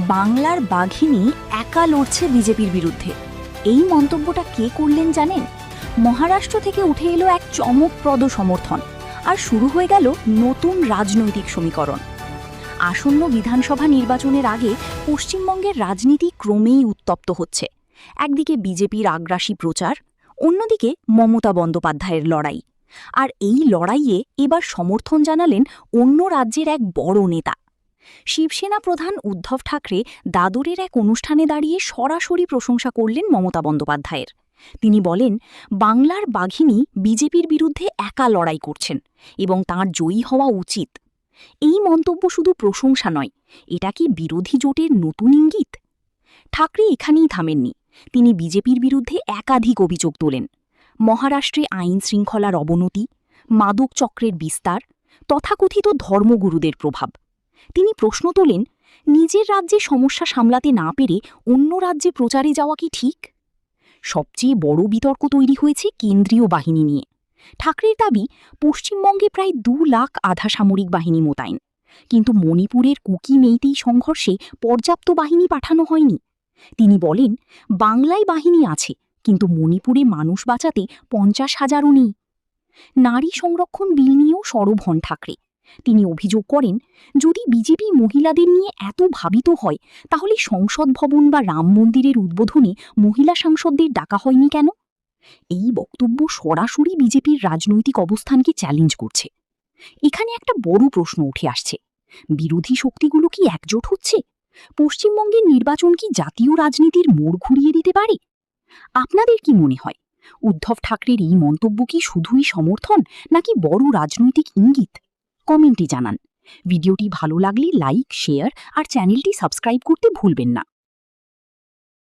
বাংলার বাঘিনী একা লড়ছে বিজেপির বিরুদ্ধে। এই মন্তব্যটা কে করলেন জানেন? মহারাষ্ট্র থেকে উঠে এলো এক চমকপ্রদ সমর্থন, আর শুরু হয়ে গেল নতুন রাজনৈতিক সমীকরণ। আসন্ন বিধানসভা নির্বাচনের আগে পশ্চিমবঙ্গের রাজনীতি ক্রমেই উত্তপ্ত হচ্ছে। একদিকে বিজেপির আগ্রাসী প্রচার, অন্যদিকে মমতা বন্দ্যোপাধ্যায়ের লড়াই। আর এই লড়াইয়ে এবার সমর্থন জানালেন অন্য রাজ্যের এক বড় নেতা। শিবসেনা প্রধান উদ্ধব ঠাকরে দাদরের এক অনুষ্ঠানে দাঁড়িয়ে সরাসরি প্রশংসা করলেন মমতা বন্দ্যোপাধ্যায়ের। তিনি বলেন, বাংলার বাঘিনী বিজেপির বিরুদ্ধে একা লড়াই করছেন এবং তাঁর জয়ী হওয়া উচিত। এই মন্তব্য শুধু প্রশংসা নয়, এটা কি বিরোধী জোটের নতুন ইঙ্গিত? ঠাকরে এখানেই থামেননি, তিনি বিজেপির বিরুদ্ধে একাধিক অভিযোগ তোলেন। মহারাষ্ট্রে আইন শৃঙ্খলার অবনতি, মাদক চক্রের বিস্তার, তথাকথিত ধর্মগুরুদের প্রভাব। তিনি প্রশ্ন তোলেন, নিজের রাজ্যে সমস্যা সামলাতে না পেরে অন্য রাজ্যে প্রচারে যাওয়া কি ঠিক? সবচেয়ে বড় বিতর্ক তৈরি হয়েছে কেন্দ্রীয় বাহিনী নিয়ে। ঠাকরের দাবি, পশ্চিমবঙ্গে প্রায় 2 লাখ আধা সামরিক বাহিনী মোতায়েন, কিন্তু মণিপুরের কুকি মেইতেই সংঘর্ষে পর্যাপ্ত বাহিনী পাঠানো হয়নি। তিনি বলেন, বাংলায় বাহিনী আছে, কিন্তু মণিপুরে মানুষ বাঁচাতে 50,000ও নেই। নারী সংরক্ষণ বিল নিয়েও সরব হন ঠাকরে। তিনি অভিযোগ করেন, যদি বিজেপি মহিলাদের নিয়ে এত ভাবিত হয়, তাহলে সংসদ ভবন বা রাম মন্দিরের উদ্বোধনে মহিলা সাংসদদের ডাকা হয়নি কেন? এই বক্তব্য সরাসরি বিজেপির রাজনৈতিক অবস্থানকে চ্যালেঞ্জ করছে। এখানে একটা বড় প্রশ্ন উঠে আসছে, বিরোধী শক্তিগুলো কি একজোট হচ্ছে? পশ্চিমবঙ্গের নির্বাচন কি জাতীয় রাজনীতির মোড় ঘুরিয়ে দিতে পারে? আপনাদের কি মনে হয়, উদ্ধব ঠাকরের এই মন্তব্য কি শুধুই সমর্থন, নাকি বড় রাজনৈতিক ইঙ্গিত? কমেন্টে জানান। ভিডিওটি ভালো লাগলে লাইক, শেয়ার আর চ্যানেলটি সাবস্ক্রাইব করতে ভুলবেন না।